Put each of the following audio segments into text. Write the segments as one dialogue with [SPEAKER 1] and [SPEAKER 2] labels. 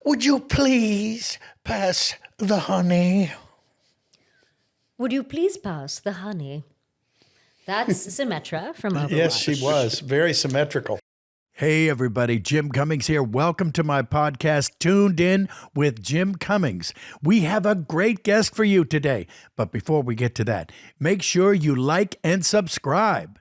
[SPEAKER 1] Would you please pass the honey?
[SPEAKER 2] Would you please pass the honey? That's Symmetra from Overwatch.
[SPEAKER 1] Yes, she was. Very symmetrical. Hey, everybody. Jim Cummings here. Welcome to my podcast, Toon'd In with Jim Cummings. We have a great guest for you today. But before we get to that, make sure you like and subscribe.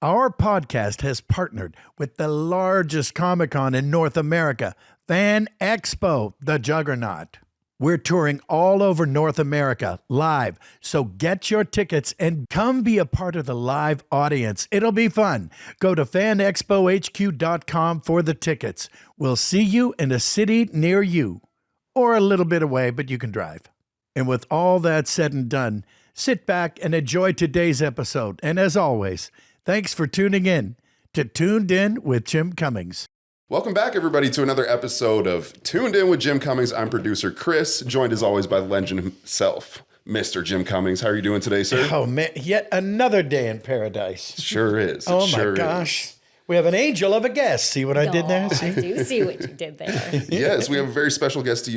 [SPEAKER 1] Our podcast has partnered with the largest Comic-Con in North America, Fan Expo, the Juggernaut. We're touring all over North America live, so get your tickets and come be a part of the live audience. It'll be fun. Go to fanexpohq.com for the tickets. We'll see you in a city near you, or a little bit away, but you can drive. And with all that said and done, sit back and enjoy today's episode. And as always, thanks for tuning in to Toon'd In with Jim Cummings.
[SPEAKER 3] Welcome back, everybody, to another episode of Toon'd In with Jim Cummings. I'm producer Chris, joined as always by the legend himself, Mr. Jim Cummings. How are you doing today, sir?
[SPEAKER 1] Oh, man, yet another day in paradise.
[SPEAKER 3] Sure is.
[SPEAKER 1] Oh, my gosh. We have an angel of a guest. See what I did there?
[SPEAKER 2] I do see what you did there.
[SPEAKER 3] Yes, we have a very special guest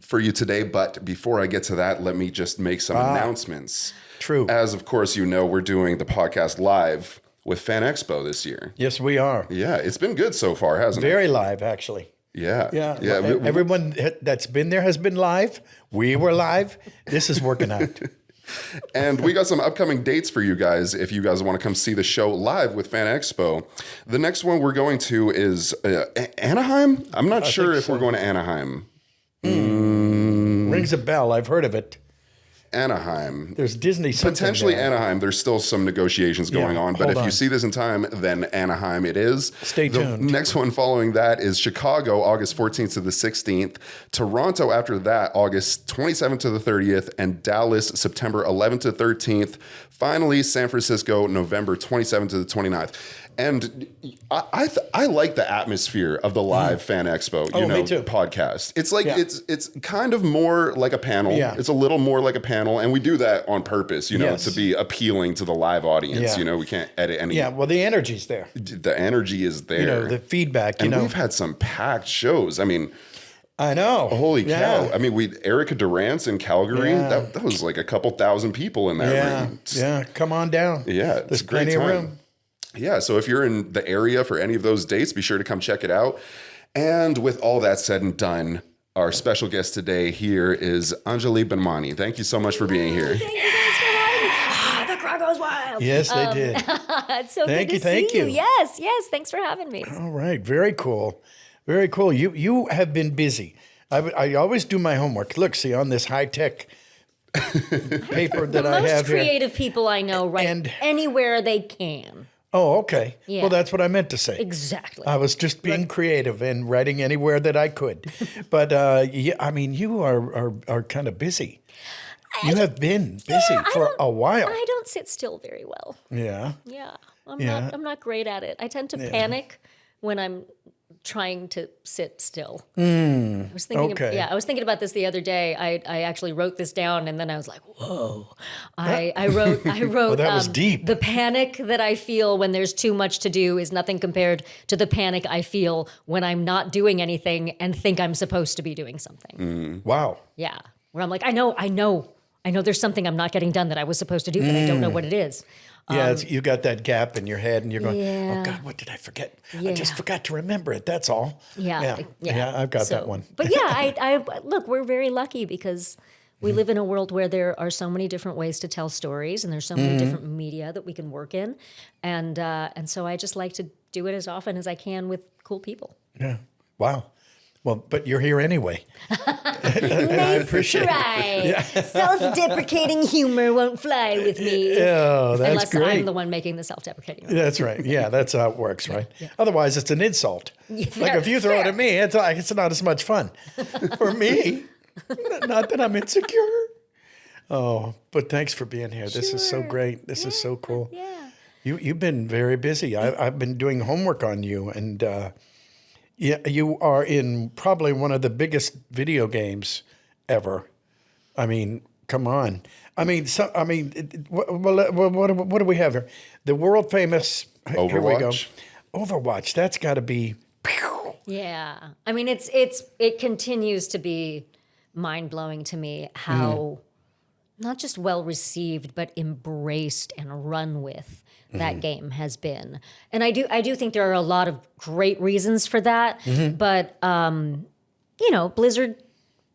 [SPEAKER 3] for you today. But before I get to that, let me just make some announcements.
[SPEAKER 1] True.
[SPEAKER 3] As, of course, you know, we're doing the podcast live with Fan Expo this year.
[SPEAKER 1] Yes, we are.
[SPEAKER 3] Yeah, it's been good so far, hasn't it?
[SPEAKER 1] Very live, actually.
[SPEAKER 3] Yeah.
[SPEAKER 1] Everyone that's been there has been live. We were live. This is working out.
[SPEAKER 3] And we got some upcoming dates for you guys if you guys want to come see the show live with Fan Expo. The next one we're going to is Anaheim. I'm not sure if we're going to Anaheim.
[SPEAKER 1] Rings a bell. I've heard of it.
[SPEAKER 3] Anaheim.
[SPEAKER 1] There's Disney something
[SPEAKER 3] Potentially
[SPEAKER 1] there.
[SPEAKER 3] Anaheim. There's still some negotiations going on. But if you see this in time, then Anaheim it is.
[SPEAKER 1] Stay tuned.
[SPEAKER 3] The next one following that is Chicago, August 14th to the 16th. Toronto after that, August 27th to the 30th. And Dallas, September 11th to 13th. Finally, San Francisco, November 27th to the 29th. And I like the atmosphere of the live Fan Expo,
[SPEAKER 1] me too.
[SPEAKER 3] podcast. It's like it's kind of more like a panel.
[SPEAKER 1] Yeah.
[SPEAKER 3] It's a little more like a panel, and we do that on purpose,
[SPEAKER 1] Yes.
[SPEAKER 3] to be appealing to the live audience.
[SPEAKER 1] Yeah.
[SPEAKER 3] We can't edit any.
[SPEAKER 1] Yeah, well, the energy's there.
[SPEAKER 3] The energy is there.
[SPEAKER 1] The feedback,
[SPEAKER 3] and we've had some packed shows. I mean,
[SPEAKER 1] I know.
[SPEAKER 3] holy cow. I mean, Erica Durant's in Calgary.
[SPEAKER 1] Yeah.
[SPEAKER 3] That was like a couple thousand people in that room.
[SPEAKER 1] Yeah, come on down.
[SPEAKER 3] Yeah,
[SPEAKER 1] There's
[SPEAKER 3] it's a great
[SPEAKER 1] plenty of
[SPEAKER 3] time.
[SPEAKER 1] room.
[SPEAKER 3] Yeah, so if you're in the area for any of those dates, be sure to come check it out. And with all that said and done, our special guest today here is Anjali Bhimani. Thank you so much for being here.
[SPEAKER 2] Thank you guys for having me. The crowd goes wild.
[SPEAKER 1] Yes, they did.
[SPEAKER 2] It's so good to
[SPEAKER 1] Thank
[SPEAKER 2] see you.
[SPEAKER 1] you.
[SPEAKER 2] Yes, thanks for having me.
[SPEAKER 1] All right, very cool. Very cool. You have been busy. I always do my homework. Look, see, on this high-tech paper that I have
[SPEAKER 2] Most
[SPEAKER 1] here.
[SPEAKER 2] creative people I know write anywhere they can.
[SPEAKER 1] Oh, okay.
[SPEAKER 2] Yeah.
[SPEAKER 1] Well, that's what I meant to say.
[SPEAKER 2] Exactly.
[SPEAKER 1] I was just being creative and writing anywhere that I could. But I mean, you are kind of busy. You have been busy for a while.
[SPEAKER 2] I don't sit still very well.
[SPEAKER 1] Yeah.
[SPEAKER 2] Yeah. I'm not great at it. I tend to panic when I'm trying to sit still. I was thinking about this the other day. I actually wrote this down and then I was like, whoa. I wrote
[SPEAKER 1] Well, that was deep.
[SPEAKER 2] The panic that I feel when there's too much to do is nothing compared to the panic I feel when I'm not doing anything and think I'm supposed to be doing something.
[SPEAKER 1] Wow.
[SPEAKER 2] Yeah. Where I'm like, I know there's something I'm not getting done that I was supposed to do, but I don't know what it is.
[SPEAKER 1] Yeah, you got that gap in your head, and you're going,
[SPEAKER 2] Yeah.
[SPEAKER 1] "Oh God, what did I forget? I
[SPEAKER 2] Yeah.
[SPEAKER 1] just forgot to remember it. That's all."
[SPEAKER 2] Yeah.
[SPEAKER 1] I've got that one.
[SPEAKER 2] But yeah, I look, we're very lucky because we live in a world where there are so many different ways to tell stories, and there's so many different media that we can work in, and so I just like to do it as often as I can with cool people.
[SPEAKER 1] Yeah. Wow. Well, but you're here anyway. And I appreciate it.
[SPEAKER 2] Self-deprecating humor won't fly with me.
[SPEAKER 1] Oh, that's
[SPEAKER 2] Unless
[SPEAKER 1] great.
[SPEAKER 2] I'm the one making the self-deprecating humor.
[SPEAKER 1] That's right. Yeah, that's how it works, right? Otherwise, it's an insult. Like if you throw it at me, it's not as much fun. For me, not that I'm insecure. Oh, but thanks for being here. This is so great. This is so cool.
[SPEAKER 2] Yeah.
[SPEAKER 1] You've been very busy. I've been doing homework on you, and you are in probably one of the biggest video games ever. I mean, come on. What do we have here? The world famous
[SPEAKER 3] Overwatch.
[SPEAKER 1] Here we go. Overwatch. That's got to be
[SPEAKER 2] Yeah. I mean, it continues to be mind-blowing to me how not just well received, but embraced and run with that game has been. And I do think there are a lot of great reasons for that. But Blizzard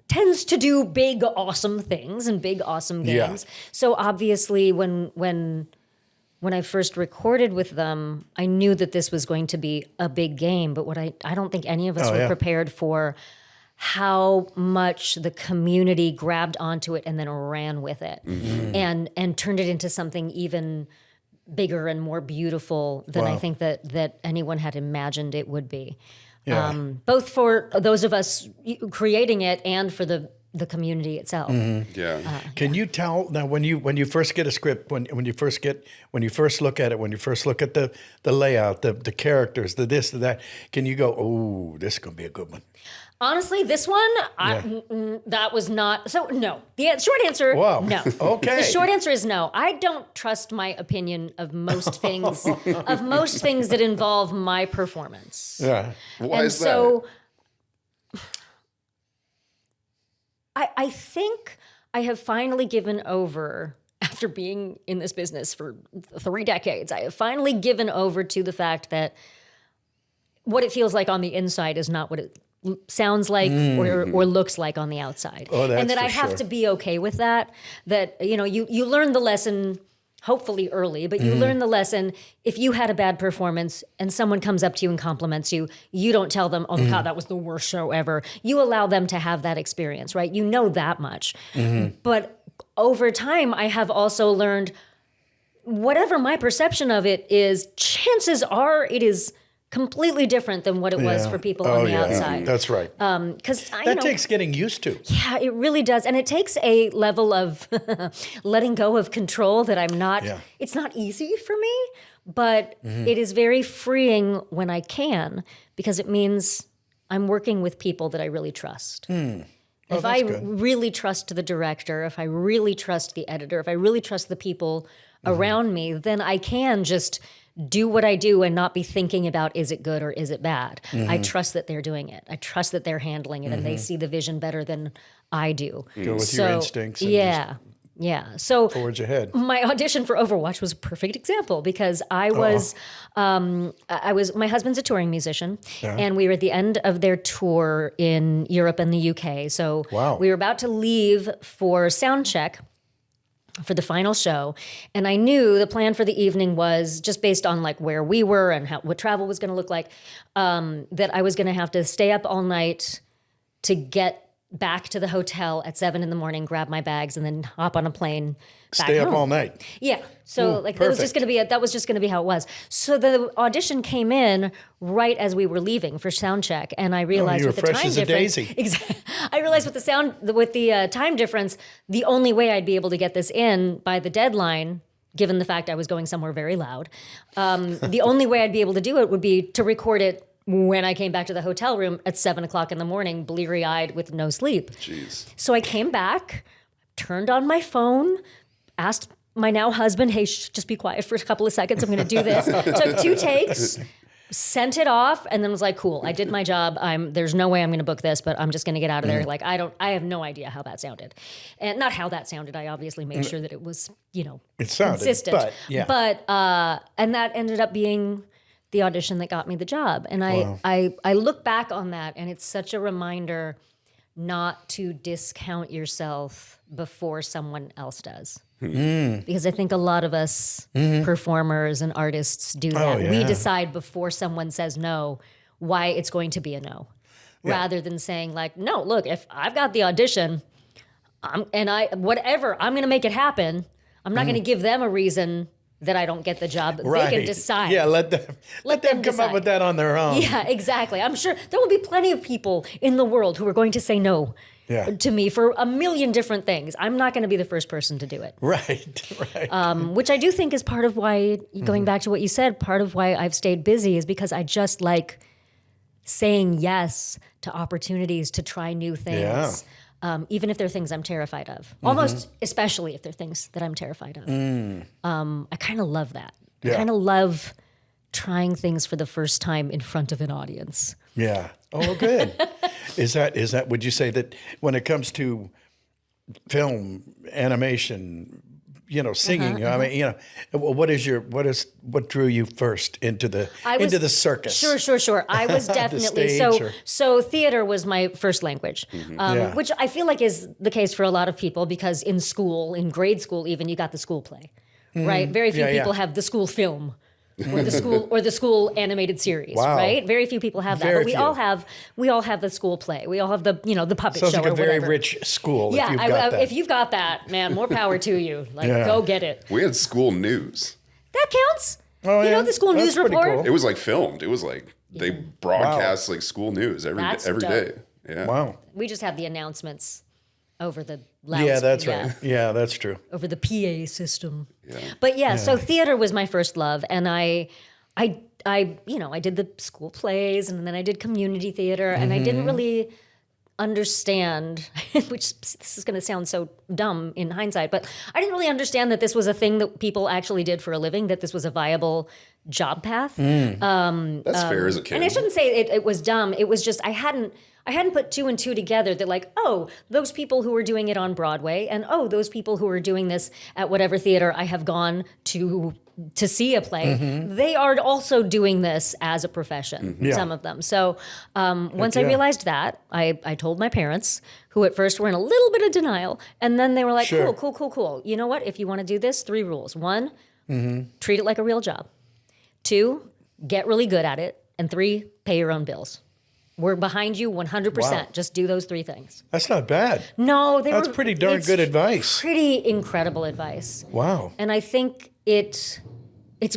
[SPEAKER 2] tends to do big, awesome things and big, awesome games. Yeah. So obviously when I first recorded with them, I knew that this was going to be a big game, but I don't think any of us were prepared for how much the community grabbed onto it and then ran with it and turned it into something even bigger and more beautiful than I think that anyone had imagined it would be. Yeah. Both for those of us creating it and for the community itself.
[SPEAKER 1] Can you tell now when you first get a script, when you first look at it, when you first look at the layout, the characters, the this, the that, can you go, oh, this is gonna be a good one?
[SPEAKER 2] Honestly, this one, that was not. So no, the short answer, no.
[SPEAKER 1] Okay.
[SPEAKER 2] The short answer is no. I don't trust my opinion of most things, that involve my performance.
[SPEAKER 1] Yeah.
[SPEAKER 3] Why is that?
[SPEAKER 2] I think I have finally given over, after being in this business for 3 decades, I have finally given over to the fact that what it feels like on the inside is not what it sounds like or looks like on the outside. And that I have to be okay with that. That, you learn the lesson hopefully early, but you learn the lesson. If you had a bad performance and someone comes up to you and compliments you, you don't tell them, oh God, that was the worst show ever. You allow them to have that experience, right? You know that much. But over time, I have also learned whatever my perception of it is, chances are it is completely different than what it was for people on the outside.
[SPEAKER 1] That's right.
[SPEAKER 2] Because
[SPEAKER 1] that takes getting used to.
[SPEAKER 2] Yeah, it really does. And it takes a level of letting go of control that I'm not, it's not easy for me, but it is very freeing when I can, because it means I'm working with people that I really trust. If I really trust the director, if I really trust the editor, if I really trust the people around me, then I can just do what I do and not be thinking about, is it good or is it bad? I trust that they're doing it. I trust that they're handling it and they see the vision better than I do.
[SPEAKER 1] Go with your instincts. And
[SPEAKER 2] yeah. So
[SPEAKER 1] forge ahead.
[SPEAKER 2] My audition for Overwatch was a perfect example because I was my husband's a touring musician and we were at the end of their tour in Europe and the UK. So we were about to leave for sound check for the final show. And I knew the plan for the evening was, just based on like where we were and what travel was going to look like, that I was going to have to stay up all night to get back to the hotel at 7 a.m, grab my bags, and then hop on a plane back
[SPEAKER 1] Stay
[SPEAKER 2] home.
[SPEAKER 1] up all night.
[SPEAKER 2] Yeah. So that was just going to be how it was. So the audition came in right as we were leaving for sound check, and I realized with the time difference, I realized with the time difference, the only way I'd be able to get this in by the deadline, given the fact I was going somewhere very loud, the only way I'd be able to do it would be to record it when I came back to the hotel room at 7 o'clock in the morning, bleary-eyed with no sleep.
[SPEAKER 3] Jeez.
[SPEAKER 2] So I came back, turned on my phone, asked my now husband, hey, just be quiet for a couple of seconds. I'm going to do this. Took 2 takes, sent it off, and then was like, cool, I did my job. There's no way I'm going to book this, but I'm just going to get out of there. Like, I have no idea how that sounded. And not how that sounded. I obviously made sure that it was,
[SPEAKER 1] it sounded,
[SPEAKER 2] consistent.
[SPEAKER 1] But
[SPEAKER 2] and that ended up being the audition that got me the job. And I look back on that, and it's such a reminder not to discount yourself before someone else does. Because I think a lot of us performers and artists do that. We decide before someone says no why it's going to be a no, rather than saying like, no, look, if I've got the audition, I'm going to make it happen. I'm not going to give them a reason that I don't get the job. They can decide.
[SPEAKER 1] Yeah, let them come up with that on their own.
[SPEAKER 2] Yeah, exactly. I'm sure there will be plenty of people in the world who are going to say no to me for a million different things. I'm not going to be the first person to do it.
[SPEAKER 1] Right.
[SPEAKER 2] Which I do think is part of why, going back to what you said, part of why I've stayed busy is because I just like saying yes to opportunities to try new things. Even if they're things I'm terrified of. Almost especially if they're things that I'm terrified of. I kind of love that. I kind of love trying things for the first time in front of an audience.
[SPEAKER 1] Yeah. Oh, good. Is that, would you say that when it comes to film, animation, singing, I mean, what drew you first into the circus?
[SPEAKER 2] Sure. I was definitely, so theater was my first language, which I feel like is the case for a lot of people, because in school, in grade school even, you got the school play, right? Very few people have the school film. Or the school animated series, right? Very few people have that, but we all have the school play. We all have the the puppet show or whatever. Sounds like a very
[SPEAKER 1] rich school.
[SPEAKER 2] Yeah, if you've got that, man, more power to you. Go get it.
[SPEAKER 3] We had school news.
[SPEAKER 2] That counts.
[SPEAKER 1] Oh, yeah?
[SPEAKER 2] The school news report.
[SPEAKER 3] Cool. It was filmed. It was they broadcast school news every day. Yeah.
[SPEAKER 1] Wow.
[SPEAKER 2] We just have the announcements over the loudspeaker.
[SPEAKER 1] Yeah, that's right. Yeah, that's true.
[SPEAKER 2] Over the PA system. Yeah. But so theater was my first love, and I did the school plays, and then I did community theater, and I didn't really understand, which this is going to sound so dumb in hindsight, but I didn't really understand that this was a thing that people actually did for a living, that this was a viable job path.
[SPEAKER 3] That's fair as a kid.
[SPEAKER 2] And I shouldn't say it was dumb. It was just I hadn't put two and two together that those people who were doing it on Broadway, and those people who are doing this at whatever theater I have gone to see a play, they are also doing this as a profession, some of them. So once I realized that, I told my parents, who at first were in a little bit of denial, and then they were like, cool. You know what? If you want to do this, 3 rules. 1, treat it like a real job. 2, get really good at it. And 3, pay your own bills. We're behind you 100%. Wow. Just do those 3 things.
[SPEAKER 1] That's not bad.
[SPEAKER 2] No,
[SPEAKER 1] that's pretty darn good advice.
[SPEAKER 2] Pretty incredible advice.
[SPEAKER 1] Wow.
[SPEAKER 2] And I think it's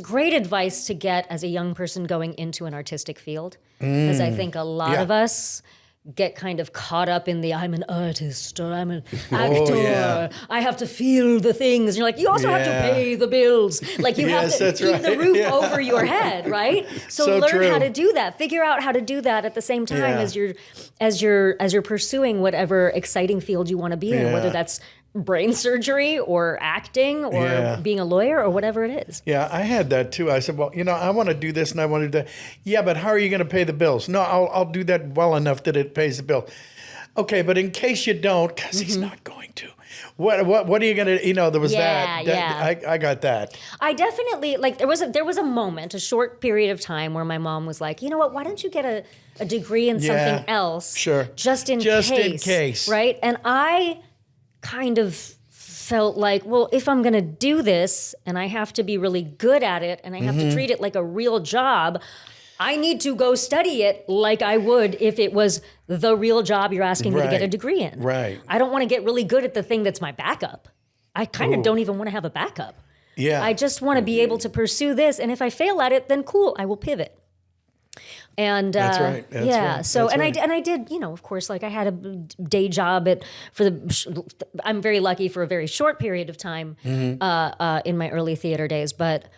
[SPEAKER 2] great advice to get as a young person going into an artistic field, because I think a lot of us get kind of caught up in I'm an artist, or I'm an actor. I have to feel the things. And you're like, you also have to pay the bills. You have to keep the roof over your head, right? So learn how to do that. Figure out how to do that at the same time as you're pursuing whatever exciting field you want to be in, whether that's brain surgery or acting or being a lawyer or whatever it is.
[SPEAKER 1] Yeah, I had that too. I said, well, I want to do this and I want to do that. Yeah, but how are you going to pay the bills? No, I'll do that well enough that it pays the bill. Okay, but in case you don't, because he's not going to. What are you going to, there was that. I got that.
[SPEAKER 2] I definitely, there was a moment, a short period of time where my mom was like, you know what, why don't you get a degree in something else?
[SPEAKER 1] Sure.
[SPEAKER 2] Just in case. Right? And I kind of felt like, well, if I'm going to do this and I have to be really good at it and I have to treat it like a real job, I need to go study it like I would if it was the real job you're asking me to get a degree in.
[SPEAKER 1] Right.
[SPEAKER 2] I don't want to get really good at the thing that's my backup. I kind of don't even want to have a backup.
[SPEAKER 1] Yeah.
[SPEAKER 2] I just want to be able to pursue this, and if I fail at it, then cool, I will pivot. And
[SPEAKER 1] that's right. That's right.
[SPEAKER 2] So
[SPEAKER 1] that's
[SPEAKER 2] I did, of course, I had a day job I'm very lucky for a very short period of time in my early theater days, but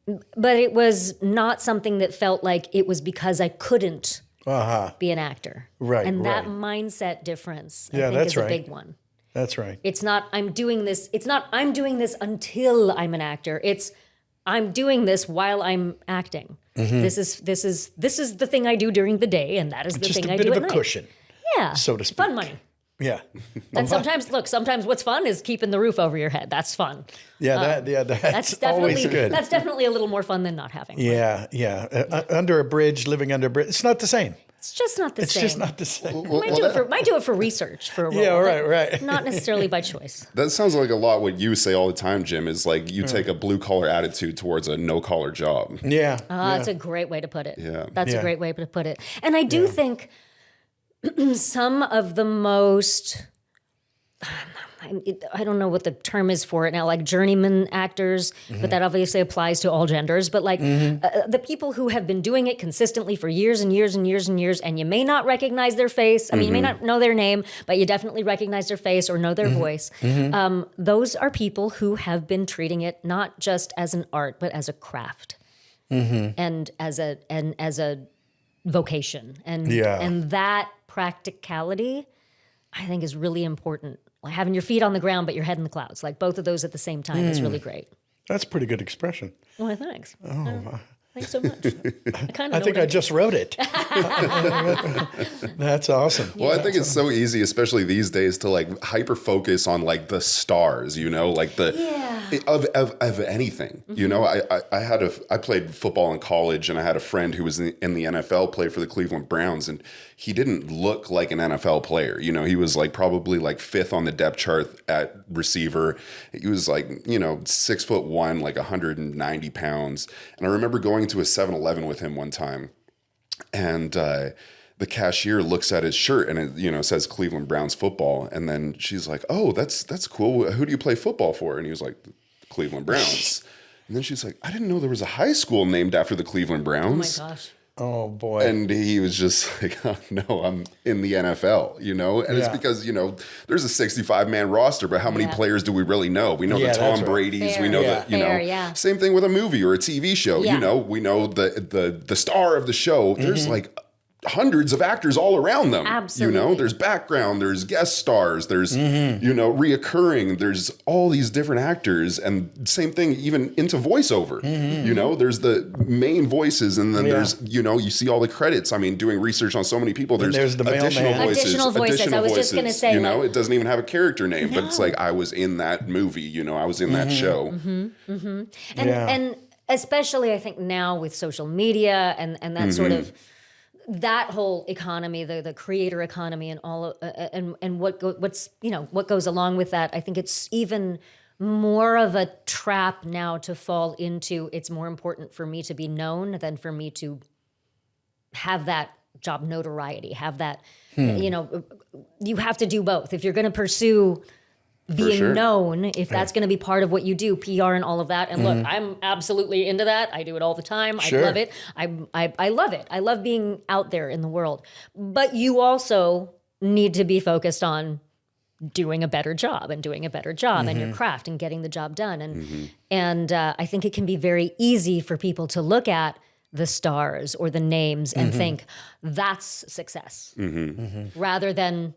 [SPEAKER 2] it was not something that felt like it was because I couldn't be an actor.
[SPEAKER 1] Right.
[SPEAKER 2] And that mindset difference, I think, is a big one.
[SPEAKER 1] That's right.
[SPEAKER 2] It's not I'm doing this until I'm an actor. It's I'm doing this while I'm acting. This is the thing I do during the day, and that is the thing I do at night.
[SPEAKER 1] Just a bit of a cushion.
[SPEAKER 2] Yeah.
[SPEAKER 1] So to speak.
[SPEAKER 2] Fun money.
[SPEAKER 1] Yeah.
[SPEAKER 2] And sometimes what's fun is keeping the roof over your head. That's fun.
[SPEAKER 1] Yeah, that's always good.
[SPEAKER 2] That's definitely a little more fun than not having one.
[SPEAKER 1] Yeah. Under a bridge, living under a bridge. It's not the same.
[SPEAKER 2] It's just not the same.
[SPEAKER 1] It's just not the same.
[SPEAKER 2] Might do it for research, for a role.
[SPEAKER 1] Yeah, right.
[SPEAKER 2] Not necessarily by choice.
[SPEAKER 3] That sounds like a lot what you say all the time, Jim, is you take a blue-collar attitude towards a no-collar job.
[SPEAKER 1] Yeah.
[SPEAKER 2] That's a great way to put it.
[SPEAKER 3] Yeah.
[SPEAKER 2] That's a great way to put it. And I do think some of the most... I don't know what the term is for it now, like journeyman actors, but that obviously applies to all genders. But the people who have been doing it consistently for years and years and years and years, and you may not recognize their face. I mean, you may not know their name, but you definitely recognize their face or know their voice. Those are people who have been treating it not just as an art, but as a craft and as a vocation. And that practicality, I think, is really important. Like having your feet on the ground, but your head in the clouds. Like both of those at the same time is really great.
[SPEAKER 1] That's a pretty good expression.
[SPEAKER 2] Well, thanks.
[SPEAKER 1] Oh,
[SPEAKER 2] Thanks so much.
[SPEAKER 1] I think I just wrote it. That's awesome.
[SPEAKER 3] Well, I think it's so easy, especially these days, to like hyper focus on like the stars, you know, like of anything. You know, I played football in college, and I had a friend who was in the NFL, played for the Cleveland Browns, and he didn't look like an NFL player. You know, he was like probably like 5th on the depth chart at receiver. He was like, you know, 6'1", like 190 pounds. And I remember going to a 7-Eleven with him one time, and the cashier looks at his shirt and it, you know, says Cleveland Browns football. And then she's like, "Oh, that's cool. Who do you play football for?" And he was like, "Cleveland Browns." And then she's like, "I didn't know there was a high school named after the Cleveland Browns."
[SPEAKER 2] Oh my gosh.
[SPEAKER 1] Oh boy.
[SPEAKER 3] And he was just like, "Oh, no, I'm in the NFL," you know? And it's because, you know, there's a 65-man roster, but how many players do we really know? We know the Tom Brady's, we know that, you know, same thing with a movie or a TV show, you know, we know the star of the show. There's like hundreds of actors all around them.
[SPEAKER 2] Absolutely.
[SPEAKER 3] You know, there's background, there's guest stars, there's, you know, reoccurring, there's all these different actors, and same thing even into voiceover. You know, there's the main voices, and then there's, you know, you see all the credits. I mean, doing research on so many people, there's
[SPEAKER 1] the
[SPEAKER 3] additional voices.
[SPEAKER 2] Additional voices. I was just going to say,
[SPEAKER 3] you know, it doesn't even have a character name, but it's like, I was in that movie, you know, I was in that show.
[SPEAKER 2] And especially I think now with social media and that sort of that whole economy, the creator economy, and all and what's you know what goes along with that, I think it's even more of a trap now to fall into. It's more important for me to be known than for me to have that job notoriety, have that you know. You have to do both if you're going to pursue being known, if that's going to be part of what you do, PR and all of that. And look, I'm absolutely into that. I do it all the time. I love it. I love it. I love being out there in the world. But you also need to be focused on doing a better job and your craft and getting the job done. And I think it can be very easy for people to look at the stars or the names and think that's success rather than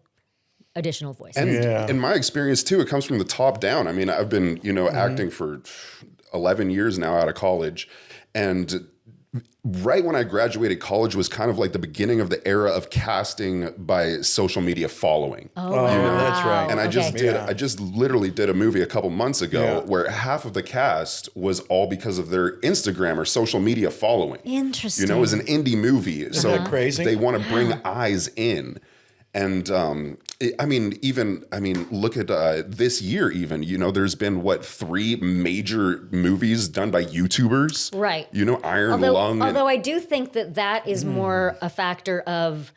[SPEAKER 2] additional voices.
[SPEAKER 3] And in my experience too, it comes from the top down. I mean, I've been, you know, acting for 11 years now out of college, and right when I graduated college was kind of like the beginning of the era of casting by social media following.
[SPEAKER 2] Oh, wow.
[SPEAKER 3] You know?
[SPEAKER 1] That's right.
[SPEAKER 3] And I just literally did a movie a couple months ago where half of the cast was all because of their Instagram or social media following.
[SPEAKER 2] Interesting.
[SPEAKER 3] You know, it was an indie movie. So
[SPEAKER 1] that crazy?
[SPEAKER 3] They want to bring eyes in. And look at this year even, you know, there's been 3 major movies done by YouTubers.
[SPEAKER 2] Right.
[SPEAKER 3] You know, Iron Lung.
[SPEAKER 2] Although I do think that is more a factor of,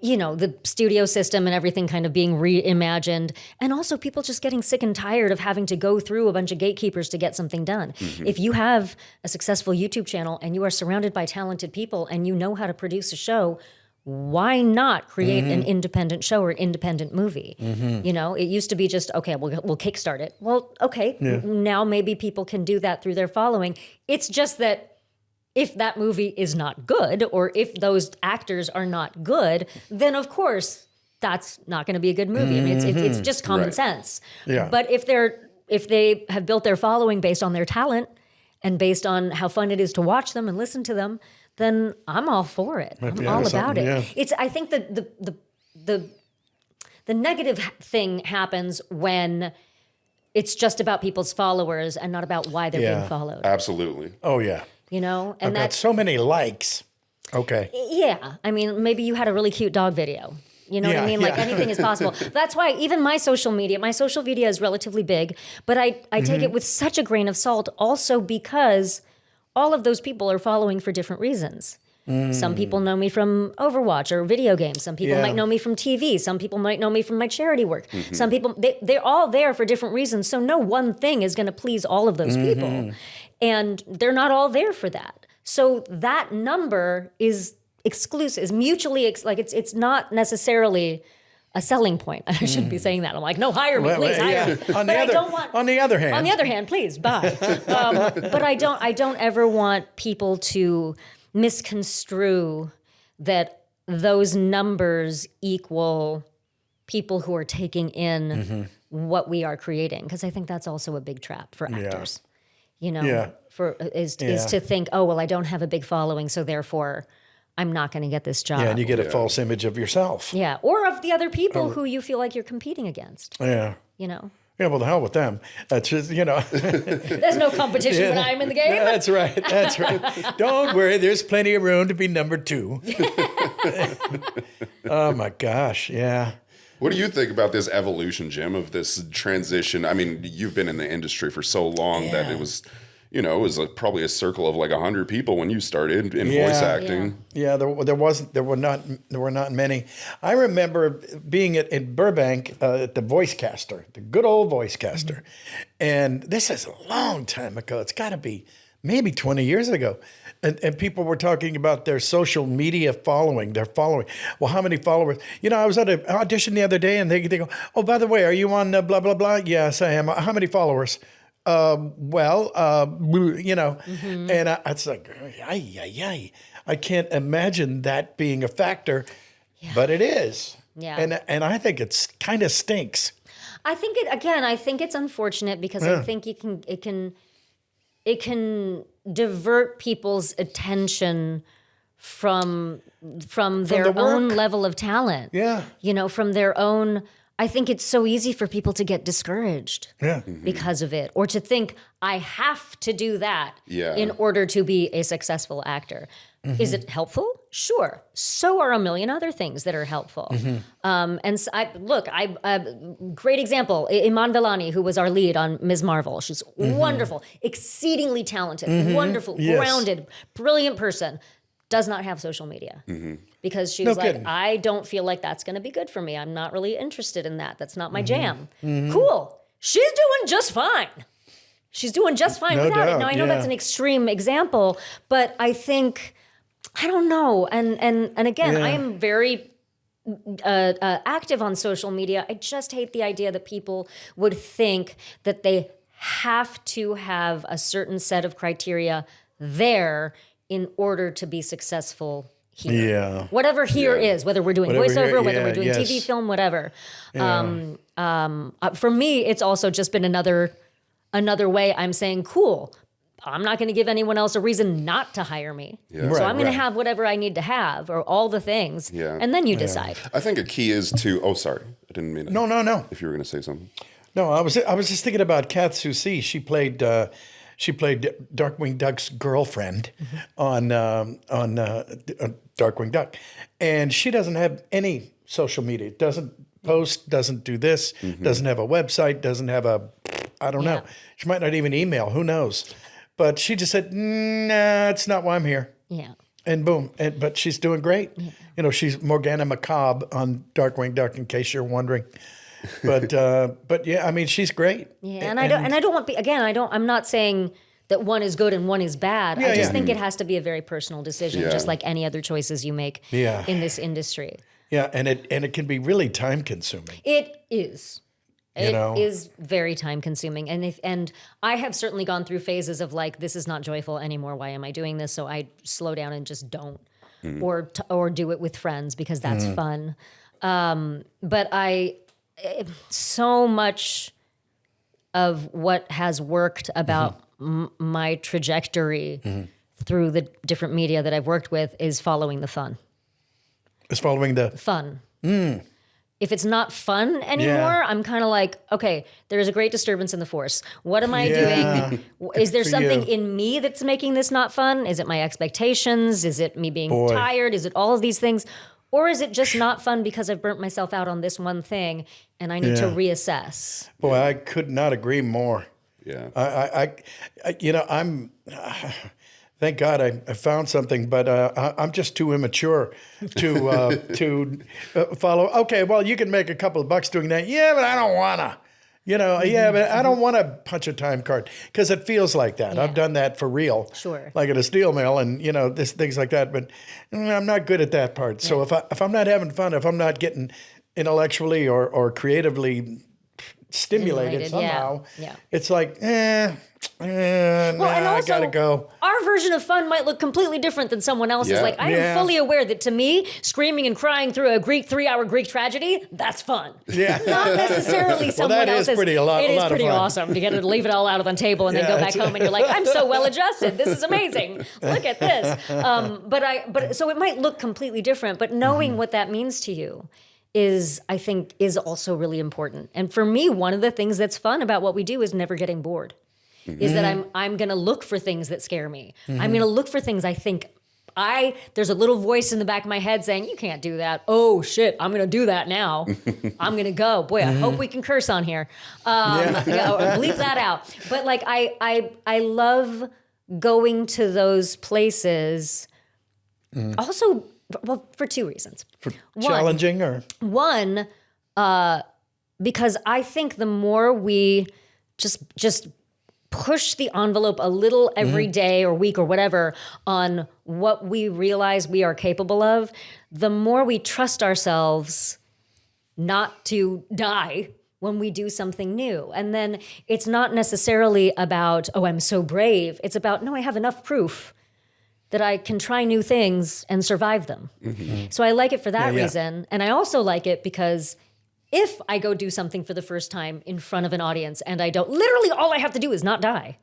[SPEAKER 2] you know, the studio system and everything kind of being reimagined, and also people just getting sick and tired of having to go through a bunch of gatekeepers to get something done. If you have a successful YouTube channel and you are surrounded by talented people and you know how to produce a show, why not create an independent show or an independent movie? You know, it used to be just, okay, we'll kickstart it. Well, okay, now maybe people can do that through their following. It's just that if that movie is not good, or if those actors are not good, then of course that's not going to be a good movie. I mean, it's just common sense. Yeah. But if they have built their following based on their talent and based on how fun it is to watch them and listen to them, then I'm all for it. I'm all about it. Yeah. I think that the negative thing happens when it's just about people's followers and not about why they're being followed.
[SPEAKER 3] Absolutely.
[SPEAKER 1] Oh yeah.
[SPEAKER 2] You know, and
[SPEAKER 1] I've got so many likes. Okay.
[SPEAKER 2] Yeah. I mean, maybe you had a really cute dog video. You know what I mean? Like anything is possible. That's why even my social media is relatively big, but I take it with such a grain of salt also because all of those people are following for different reasons. Some people know me from Overwatch or video games. Some people might know me from TV. Some people might know me from my charity work. Some people, they're all there for different reasons. So no one thing is going to please all of those people. And they're not all there for that. So that number is exclusive, is mutually, it's not necessarily a selling point. I shouldn't be saying that. I'm like, no, hire me, please, hire me.
[SPEAKER 1] On the other hand,
[SPEAKER 2] please, bye. But I don't ever want people to misconstrue that those numbers equal people who are taking in what we are creating, because I think that's also a big trap for actors. you know,
[SPEAKER 1] Yeah.
[SPEAKER 2] is to think, oh, well, I don't have a big following, so therefore I'm not going to get this job.
[SPEAKER 1] Yeah, and you get a false image of yourself.
[SPEAKER 2] Yeah, or of the other people who you feel like you're competing against.
[SPEAKER 1] Yeah.
[SPEAKER 2] You know?
[SPEAKER 1] Yeah, well, the hell with them. That's just, you know.
[SPEAKER 2] There's no competition when I'm in the game.
[SPEAKER 1] That's right. That's right. Don't worry. There's plenty of room to be number 2. Oh, my gosh. Yeah.
[SPEAKER 3] What do you think about this evolution, Jim, of this transition? I mean, you've been in the industry for so long that it was, you know, it was probably a circle of like 100 people when you started in voice acting.
[SPEAKER 1] Yeah, there were not many. I remember being in Burbank at the Voicecaster, the good old Voicecaster, and this is a long time ago. It's got to be maybe 20 years ago. And people were talking about their social media following, their following. Well, how many followers? You know, I was at an audition the other day, and they go, oh, by the way, are you on blah, blah, blah? Yes, I am. How many followers? You know, and it's like, I can't imagine that being a factor, but it is.
[SPEAKER 2] Yeah.
[SPEAKER 1] And I think it's kind of stinks.
[SPEAKER 2] I think it's unfortunate because I think it can divert people's attention from their own level of talent.
[SPEAKER 1] Yeah.
[SPEAKER 2] You know, from their own. I think it's so easy for people to get discouraged because of it, or to think I have to do that in order to be a successful actor. Is it helpful? Sure. So are a million other things that are helpful. And so great example, Iman Vellani, who was our lead on Ms. Marvel. She's wonderful, exceedingly talented, wonderful, grounded, brilliant person. Does not have social media because she's I don't feel like that's going to be good for me. I'm not really interested in that. That's not my jam. Cool. She's doing just fine. She's doing just fine without it. Now, I know that's an extreme example, but I think, I don't know. And again, I am very active on social media. I just hate the idea that people would think that they have to have a certain set of criteria there in order to be successful here. Yeah. Whatever here is, whether we're doing voiceover, whether we're doing TV, film, whatever. For me, it's also just been another way I'm saying, cool, I'm not going to give anyone else a reason not to hire me. Yeah. So I'm going to have whatever I need to have, or all the things, and then you decide.
[SPEAKER 3] I think a key is to, oh, sorry, I didn't mean to.
[SPEAKER 1] No.
[SPEAKER 3] If you were going to say something.
[SPEAKER 1] No, I was just thinking about Kat Susi. She played Darkwing Duck's girlfriend on Darkwing Duck, and she doesn't have any social media. Doesn't post. Doesn't do this. Doesn't have a website. Doesn't have I don't know. She might not even email. Who knows? But she just said, "Nah, it's not why I'm here."
[SPEAKER 2] Yeah.
[SPEAKER 1] And boom. But she's doing great. Yeah. You know, she's Morgana Macabre on Darkwing Duck. In case you're wondering. But yeah, I mean, she's great.
[SPEAKER 2] Yeah, I'm not saying that one is good and one is bad. I just think it has to be a very personal decision, just like any other choices you make in this industry.
[SPEAKER 1] Yeah, and it can be really time consuming.
[SPEAKER 2] It is. It is very time consuming, and I have certainly gone through phases of like, this is not joyful anymore. Why am I doing this? So I slow down and just don't, or do it with friends because that's fun. But so much of what has worked about my trajectory through the different media that I've worked with is following the fun.
[SPEAKER 1] Is following the
[SPEAKER 2] fun. If it's not fun anymore, I'm kind of like, okay, there's a great disturbance in the force. What am I doing? Is there something in me that's making this not fun? Is it my expectations? Is it me being tired? Is it all of these things? Or is it just not fun because I've burnt myself out on this one thing and I need to reassess?
[SPEAKER 1] Boy, I could not agree more.
[SPEAKER 3] Yeah.
[SPEAKER 1] I'm thank God I found something, but I'm just too immature to follow. Okay, well, you can make a couple of bucks doing that. Yeah, but I don't wanna. But I don't want to punch a time card because it feels like that. I've done that for real, like at a steel mill, and things like that. But I'm not good at that part. So if I'm not having fun, if I'm not getting intellectually or creatively stimulated somehow.
[SPEAKER 2] Yeah.
[SPEAKER 1] It's like,
[SPEAKER 2] and
[SPEAKER 1] I
[SPEAKER 2] also,
[SPEAKER 1] gotta go.
[SPEAKER 2] Our version of fun might look completely different than someone else's.
[SPEAKER 3] Yeah.
[SPEAKER 2] Like, I am fully aware that to me, screaming and crying through a 3-hour Greek tragedy, that's fun.
[SPEAKER 1] Yeah.
[SPEAKER 2] Not necessarily someone
[SPEAKER 1] that
[SPEAKER 2] else's.
[SPEAKER 1] is pretty a lot
[SPEAKER 2] It is
[SPEAKER 1] of
[SPEAKER 2] pretty
[SPEAKER 1] fun.
[SPEAKER 2] awesome to get to leave it all out on the table and then go back home and you're like, I'm so well adjusted. This is amazing. Look at this. But so it might look completely different, but knowing what that means to you I think is also really important. And for me, one of the things that's fun about what we do is never getting bored. Is that I'm going to look for things that scare me. I'm going to look for things I think there's a little voice in the back of my head saying, you can't do that. Oh shit, I'm going to do that now. I'm going to go. Boy, I hope we can curse on here. Or bleep that out. But like, I love going to those places also, well, for two reasons.
[SPEAKER 1] Challenging or?
[SPEAKER 2] One, because I think the more we just push the envelope a little every day or week or whatever on what we realize we are capable of, the more we trust ourselves not to die when we do something new. And then it's not necessarily about, oh, I'm so brave. It's about, no, I have enough proof that I can try new things and survive them. So I like it for that reason. And I also like it because if I go do something for the first time in front of an audience and I don't, literally all I have to do is not die,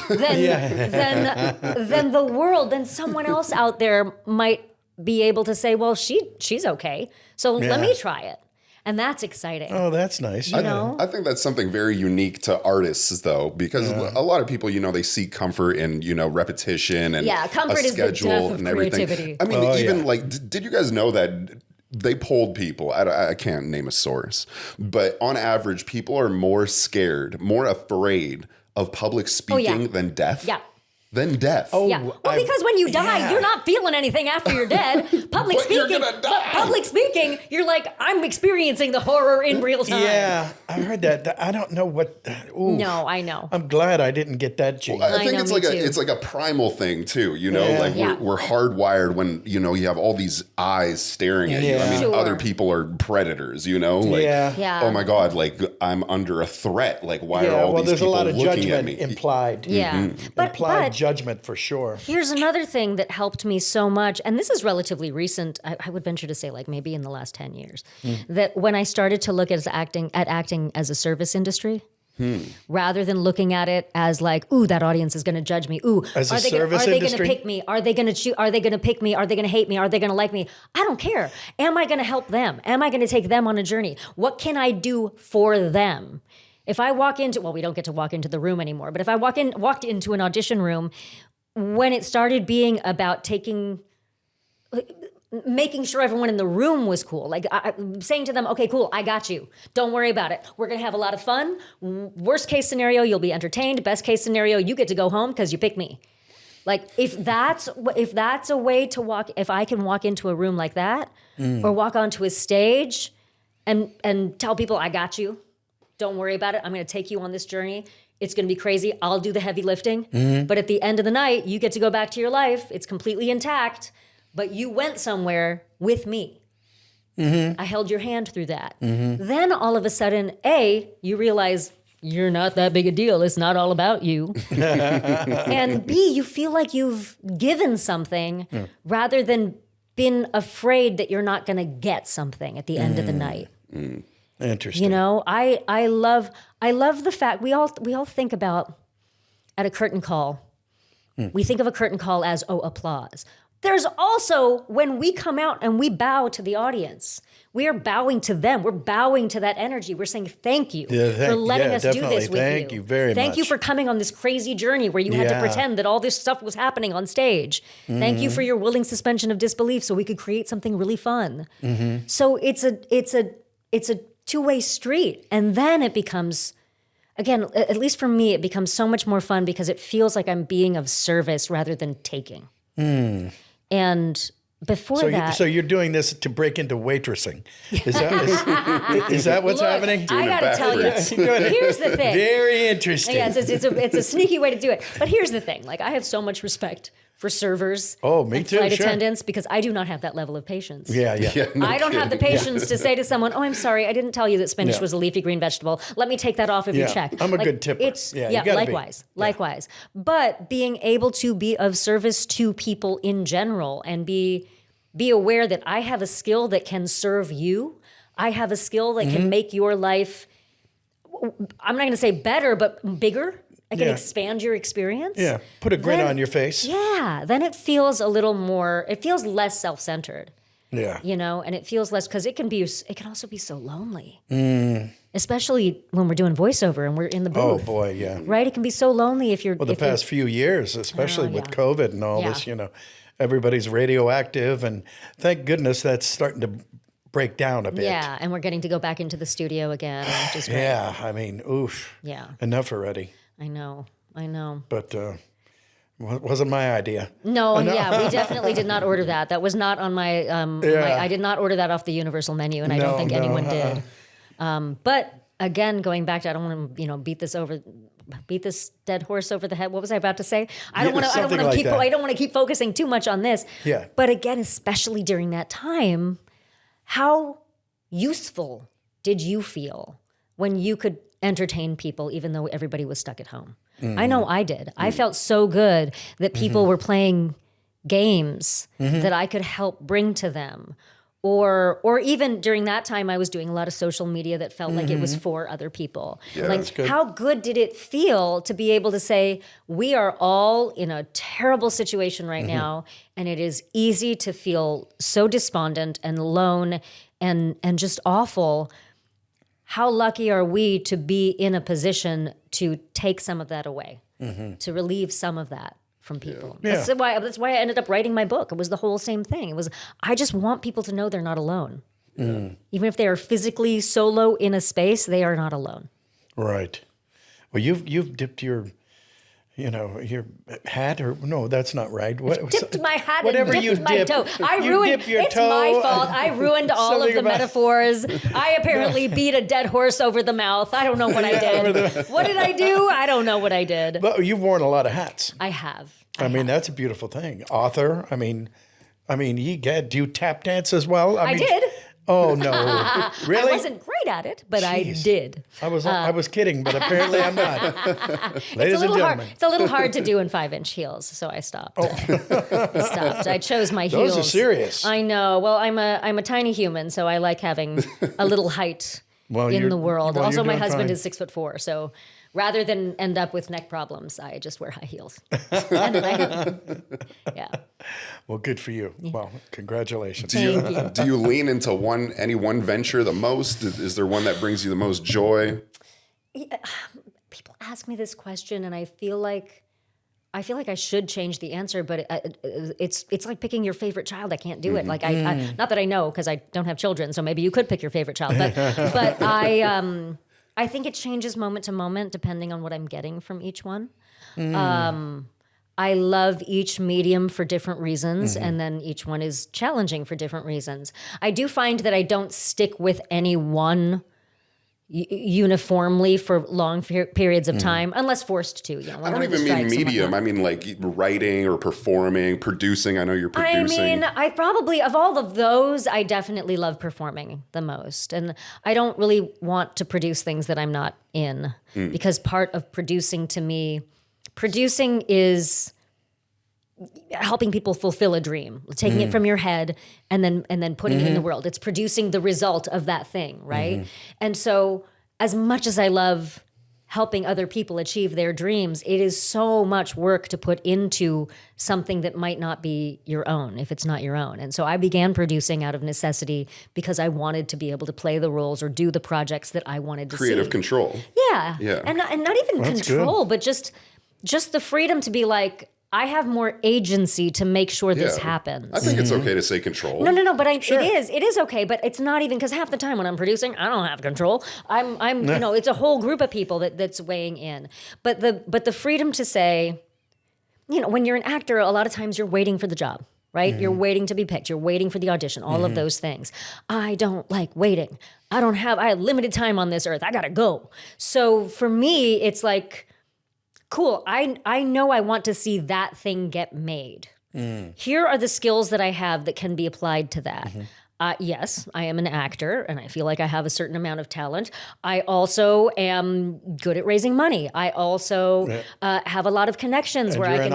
[SPEAKER 2] then the world, then someone else out there might be able to say, well, she's okay. So let me try it. And that's exciting.
[SPEAKER 1] Oh, that's nice.
[SPEAKER 2] You know?
[SPEAKER 3] I think that's something very unique to artists, though, because a lot of people, they seek comfort in, repetition and
[SPEAKER 2] comfort
[SPEAKER 3] a
[SPEAKER 2] is the
[SPEAKER 3] schedule
[SPEAKER 2] death of
[SPEAKER 3] and everything.
[SPEAKER 2] creativity.
[SPEAKER 3] I mean, did you guys know that they polled people? I can't name a source, but on average, people are more scared, more afraid of public speaking than death.
[SPEAKER 2] Yeah.
[SPEAKER 3] Than death.
[SPEAKER 2] Oh, yeah. Well, because when you die, you're not feeling anything after you're dead. Public
[SPEAKER 3] But
[SPEAKER 2] speaking,
[SPEAKER 3] you're gonna die.
[SPEAKER 2] public speaking, you're like, I'm experiencing the horror in real time.
[SPEAKER 1] Yeah, I heard that. I don't know what. Ooh,
[SPEAKER 2] No, I know.
[SPEAKER 1] I'm glad I didn't get that gene.
[SPEAKER 3] I think
[SPEAKER 2] know,
[SPEAKER 3] it's
[SPEAKER 2] me
[SPEAKER 3] like
[SPEAKER 2] too.
[SPEAKER 3] it's like a primal thing too,
[SPEAKER 1] Yeah.
[SPEAKER 3] like
[SPEAKER 2] Yeah.
[SPEAKER 3] we're hardwired when you have all these eyes staring at you. I mean,
[SPEAKER 2] Sure.
[SPEAKER 3] other people are predators, like
[SPEAKER 2] Yeah.
[SPEAKER 3] oh my god, like I'm under a threat. Like why are all these
[SPEAKER 1] there's a
[SPEAKER 3] people
[SPEAKER 1] lot of
[SPEAKER 3] looking at
[SPEAKER 1] judgment
[SPEAKER 3] me?
[SPEAKER 1] implied.
[SPEAKER 2] Yeah.
[SPEAKER 1] Implied
[SPEAKER 2] But
[SPEAKER 1] judgment for sure.
[SPEAKER 2] here's another thing that helped me so much, and this is relatively recent. I would venture to say, like maybe in the last 10 years, that when I started to look at acting as a service industry, rather than looking at it as like, ooh, that audience is going to judge me. Ooh,
[SPEAKER 1] As a
[SPEAKER 2] are they
[SPEAKER 1] service
[SPEAKER 2] going to
[SPEAKER 1] industry?
[SPEAKER 2] pick me? Are they going to Are they going to pick me? Are they going to hate me? Are they going to like me? I don't care. Am I going to help them? Am I going to take them on a journey? What can I do for them? If I walk into, well, we don't get to walk into the room anymore, but if I walked into an audition room, when it started being about making sure everyone in the room was cool, like saying to them, okay, cool, I got you. Don't worry about it. We're going to have a lot of fun. Worst case scenario, you'll be entertained. Best case scenario, you get to go home because you picked me. Like if that's a way to walk, if I can walk into a room like that or walk onto a stage and tell people, I got you. Don't worry about it. I'm going to take you on this journey. It's going to be crazy. I'll do the heavy lifting. But at the end of the night, you get to go back to your life. It's completely intact, but you went somewhere with me. I held your hand through that. Then all of a sudden, you realize you're not that big a deal. It's not all about you. And B, you feel like you've given something rather than been afraid that you're not going to get something at the end of the night.
[SPEAKER 1] Interesting.
[SPEAKER 2] I love the fact we all think about at a curtain call. We think of a curtain call as applause. There's also when we come out and we bow to the audience. We are bowing to them. We're bowing to that energy. We're saying thank you for letting us do this with you.
[SPEAKER 1] Thank you very much.
[SPEAKER 2] Thank you for coming on this crazy journey where you had to pretend that all this stuff was happening on stage. Thank you for your willing suspension of disbelief so we could create something really fun. So it's a two-way street. And then it becomes, again, at least for me, it becomes so much more fun because it feels like I'm being of service rather than taking. And before that...
[SPEAKER 1] So you're doing this to break into waitressing. Is that what's happening?
[SPEAKER 2] I got to tell you, here's the thing.
[SPEAKER 1] Very interesting.
[SPEAKER 2] Yeah, it's a sneaky way to do it. But here's the thing. Like, I have so much respect for servers
[SPEAKER 1] me
[SPEAKER 2] and
[SPEAKER 1] too,
[SPEAKER 2] flight
[SPEAKER 1] sure.
[SPEAKER 2] attendants because I do not have that level of patience.
[SPEAKER 1] Yeah.
[SPEAKER 3] No
[SPEAKER 2] I don't have the
[SPEAKER 3] kidding.
[SPEAKER 2] patience to say to someone, "Oh, I'm sorry, I didn't tell you that spinach
[SPEAKER 1] Yeah.
[SPEAKER 2] was a leafy green vegetable. Let me take that off of your check."
[SPEAKER 1] I'm a good tipper. Yeah, you gotta be.
[SPEAKER 2] Likewise. But being able to be of service to people in general and be aware that I have a skill that can serve you. I have a skill that can make your life, I'm not going to say better, but bigger. I can expand your experience.
[SPEAKER 1] Yeah. Put a grin on your face.
[SPEAKER 2] Yeah. Then it feels a little more, it feels less self-centered.
[SPEAKER 1] Yeah.
[SPEAKER 2] You know, and it feels less, because it can also be so lonely. Especially when we're doing voiceover and we're in the booth.
[SPEAKER 1] Oh boy, yeah.
[SPEAKER 2] Right? It can be so lonely if you're...
[SPEAKER 1] Well, the past few years, especially with COVID and all this, everybody's radioactive, and thank goodness that's starting to break down a bit.
[SPEAKER 2] Yeah, and we're getting to go back into the studio again, which is great.
[SPEAKER 1] Yeah, I mean, oof.
[SPEAKER 2] Yeah.
[SPEAKER 1] Enough already.
[SPEAKER 2] I know.
[SPEAKER 1] But wasn't my idea.
[SPEAKER 2] No, yeah, we definitely did not order that. that was not on my, I did not order that off the Universal menu, and I don't think anyone did. But again, going back to, I don't want to, beat this dead horse over the head. What was I about to say? I don't want to keep focusing too much on this.
[SPEAKER 1] Yeah.
[SPEAKER 2] But again, especially during that time, how useful did you feel when you could entertain people even though everybody was stuck at home? I know I did. I felt so good that people were playing games that I could help bring to them. Or even during that time, I was doing a lot of social media that felt like it was for other people.
[SPEAKER 3] Yeah,
[SPEAKER 2] like,
[SPEAKER 3] that's good.
[SPEAKER 2] how good did it feel to be able to say, we are all in a terrible situation right now, and it is easy to feel so despondent and alone and just awful. How lucky are we to be in a position to take some of that away, to relieve some of that from people.
[SPEAKER 1] Yeah.
[SPEAKER 2] That's why I ended up writing my book. It was the whole same thing. It was, I just want people to know they're not alone. Even if they are physically solo in a space, they are not alone.
[SPEAKER 1] Right. Well, you've dipped your hat, or no, that's not right.
[SPEAKER 2] Dipped my hat
[SPEAKER 1] whatever
[SPEAKER 2] and dipped
[SPEAKER 1] you
[SPEAKER 2] my
[SPEAKER 1] dip,
[SPEAKER 2] toe.
[SPEAKER 1] It's
[SPEAKER 2] My fault. I ruined all of the metaphors. I apparently beat a dead horse over the mouth. I don't know what I did. What did I do? I don't know what I did.
[SPEAKER 1] But you've worn a lot of hats.
[SPEAKER 2] I have.
[SPEAKER 1] I mean, that's a beautiful thing. Author. I mean, do you tap dance as well?
[SPEAKER 2] I did.
[SPEAKER 1] Oh no! Really?
[SPEAKER 2] I wasn't great at it, but I did.
[SPEAKER 1] I was kidding, but apparently I'm not. Ladies and gentlemen,
[SPEAKER 2] it's a little hard to do in 5-inch heels, so I stopped. I stopped. I chose my heels.
[SPEAKER 1] Those are serious.
[SPEAKER 2] I know. Well, I'm a tiny human, so I like having a little height in the world. Also, my husband is 6'4", so rather than end up with neck problems, I just wear high heels. Yeah.
[SPEAKER 1] Well, good for you. Yeah. Well, congratulations.
[SPEAKER 3] Do you lean into any one venture the most? Is there one that brings you the most joy?
[SPEAKER 2] People ask me this question, and I feel like I should change the answer, but it's like picking your favorite child. I can't do it. Like I not that I know, because I don't have children, so maybe you could pick your favorite child. But I think it changes moment to moment depending on what I'm getting from each one. I love each medium for different reasons, and then each one is challenging for different reasons. I do find that I don't stick with any one uniformly for long periods of time, unless forced to.
[SPEAKER 3] I don't even mean medium. I mean like writing or performing, producing. I know you're producing.
[SPEAKER 2] I mean, I probably, of all of those, I definitely love performing the most. And I don't really want to produce things that I'm not in, because part of producing to me, producing is helping people fulfill a dream, taking it from your head and then putting it in the world. It's producing the result of that thing, right? And so as much as I love helping other people achieve their dreams, it is so much work to put into something that might not be your own, if it's not your own. And so I began producing out of necessity because I wanted to be able to play the roles or do the projects that I wanted to see.
[SPEAKER 3] Creative control.
[SPEAKER 2] Yeah. And not even control, but just the freedom to be like, I have more agency to make sure this happens.
[SPEAKER 3] I think it's okay to say control.
[SPEAKER 2] No, but it is okay, but it's not even, because half the time when I'm producing, I don't have control. I'm it's a whole group of people that's weighing in. But the freedom to say, when you're an actor, a lot of times you're waiting for the job, right? You're waiting to be picked. You're waiting for the audition, all of those things. I don't like waiting. I have limited time on this earth. I gotta go. So for me, it's like, cool, I know I want to see that thing get made. Here are the skills that I have that can be applied to that. Yes, I am an actor and I feel like I have a certain amount of talent. I also am good at raising money. I also have a lot of connections
[SPEAKER 1] and
[SPEAKER 2] where I can.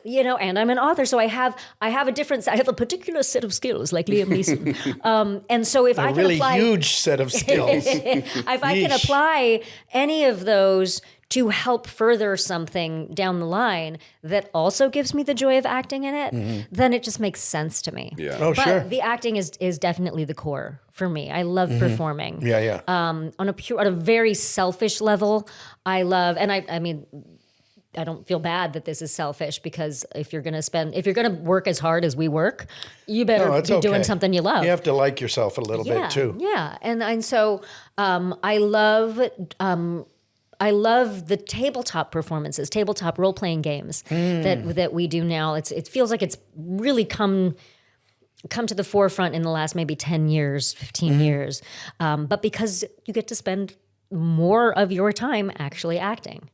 [SPEAKER 1] You're an author.
[SPEAKER 2] And I'm an author. So I have a particular set of skills like Liam Neeson. And so if I can
[SPEAKER 1] really
[SPEAKER 2] apply.
[SPEAKER 1] huge set of skills.
[SPEAKER 2] If I can apply any of those to help further something down the line that also gives me the joy of acting in it, then it just makes sense to me.
[SPEAKER 3] Yeah.
[SPEAKER 1] Oh,
[SPEAKER 2] but
[SPEAKER 1] sure.
[SPEAKER 2] the acting is definitely the core for me. I love performing.
[SPEAKER 1] Yeah.
[SPEAKER 2] On a very selfish level, I love, and I mean, I don't feel bad that this is selfish because if you're gonna work as hard as we work, you better be doing something you love.
[SPEAKER 1] You have to like yourself a little bit too.
[SPEAKER 2] Yeah, and so I love the tabletop performances, tabletop role-playing games that we do now. It feels like it's really come to the forefront in the last maybe 10 years, 15 years. But because you get to spend more of your time actually acting.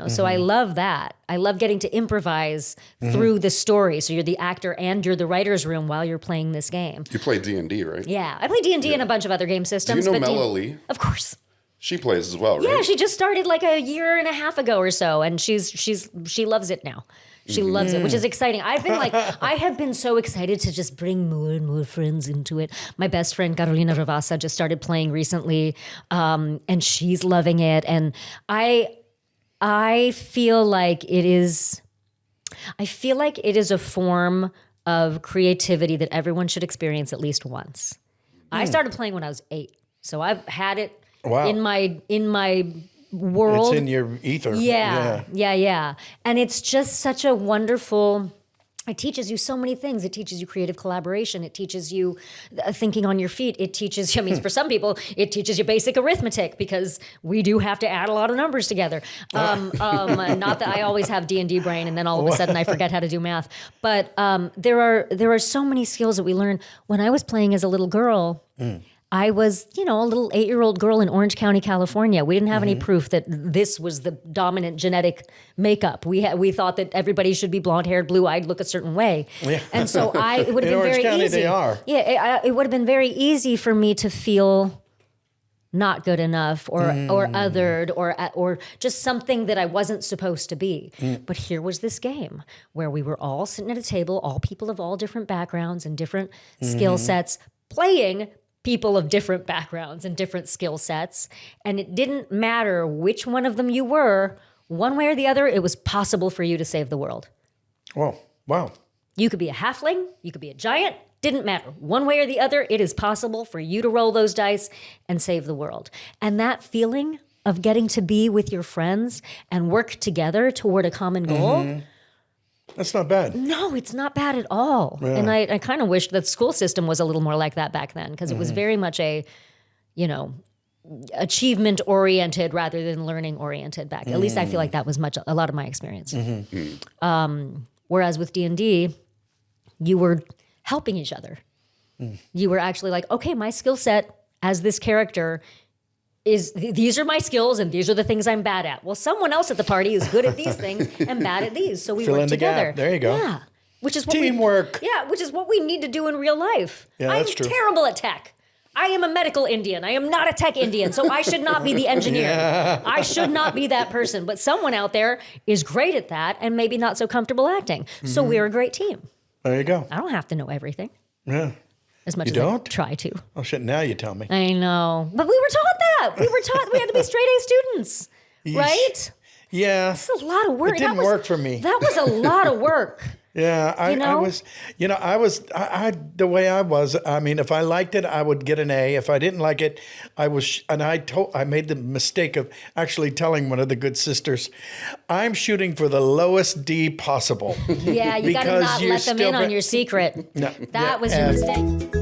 [SPEAKER 2] So I love that. I love getting to improvise through the story. So you're the actor and you're the writer's room while you're playing this game.
[SPEAKER 3] You play D&D, right?
[SPEAKER 2] Yeah, I play D&D and a bunch of other game
[SPEAKER 3] Do
[SPEAKER 2] systems.
[SPEAKER 3] you know Mela Lee?
[SPEAKER 2] Of course.
[SPEAKER 3] She plays as well, right?
[SPEAKER 2] Yeah, she just started like a year and a half ago or so, and she loves it now. She loves it, which is exciting. I have been so excited to just bring more and more friends into it. My best friend Carolina Ravassa just started playing recently, and she's loving it. And I feel like it is a form of creativity that everyone should experience at least once. I started playing when I was 8, so I've had it.
[SPEAKER 1] Wow.
[SPEAKER 2] In my world.
[SPEAKER 1] It's in your ether.
[SPEAKER 2] Yeah. And it's just such a wonderful, it teaches you so many things. It teaches you creative collaboration. It teaches you thinking on your feet. It teaches, for some people, it teaches you basic arithmetic because we do have to add a lot of numbers together. Not that I always have D&D brain and then all of a sudden I forget how to do math. But there are so many skills that we learn. When I was playing as a little girl, I was, a little 8-year-old girl in Orange County, California. We didn't have any proof that this was the dominant genetic makeup. We thought that everybody should be blonde-haired, blue-eyed, look a certain way. Yeah. And so it would have been
[SPEAKER 1] Orange
[SPEAKER 2] very
[SPEAKER 1] County,
[SPEAKER 2] easy.
[SPEAKER 1] they are.
[SPEAKER 2] Yeah, it would have been very easy for me to feel not good enough or othered or just something that I wasn't supposed to be. But here was this game where we were all sitting at a table, all people of all different backgrounds and different skill sets, playing people of different backgrounds and different skill sets. And it didn't matter which one of them you were, one way or the other, it was possible for you to save the world.
[SPEAKER 1] Whoa, wow.
[SPEAKER 2] You could be a halfling, you could be a giant, didn't matter. One way or the other, it is possible for you to roll those dice and save the world. And that feeling of getting to be with your friends and work together toward a common goal,
[SPEAKER 1] that's not bad.
[SPEAKER 2] no, it's not bad at all. Yeah. And I kind of wish that the school system was a little more like that back then because it was very much a, achievement-oriented rather than learning-oriented back. At least I feel like that was a lot of my experience. Whereas with D&D, you were helping each other. You were actually like, okay, my skill set as this character is these are my skills and these are the things I'm bad at. Well, someone else at the party is good at these things and bad at these. So we work together.
[SPEAKER 1] Gap. There you go.
[SPEAKER 2] Yeah. Which is what
[SPEAKER 1] teamwork.
[SPEAKER 2] which is what we need to do in real life.
[SPEAKER 1] Yeah, that's true.
[SPEAKER 2] I'm terrible at tech. I am a medical Indian. I am not a tech Indian, so I should not be the engineer. Yeah. I should not be that person. But someone out there is great at that and maybe not so comfortable acting. So we're a great team.
[SPEAKER 1] There you go.
[SPEAKER 2] I don't have to know everything.
[SPEAKER 1] Yeah.
[SPEAKER 2] As much
[SPEAKER 1] You
[SPEAKER 2] as
[SPEAKER 1] don't?
[SPEAKER 2] I try to.
[SPEAKER 1] Oh, shit, now you tell me.
[SPEAKER 2] I know. But we were taught that. We had to be straight A students, right?
[SPEAKER 1] Yeah.
[SPEAKER 2] That's a lot of work.
[SPEAKER 1] It didn't work for me.
[SPEAKER 2] That was a lot of work.
[SPEAKER 1] Yeah, I the way I was, I mean, if I liked it, I would get an A. If I didn't like it, I made the mistake of actually telling one of the good sisters, I'm shooting for the lowest D possible.
[SPEAKER 2] Yeah, you got to not let them in on your secret.
[SPEAKER 1] No,
[SPEAKER 2] that was your mistake.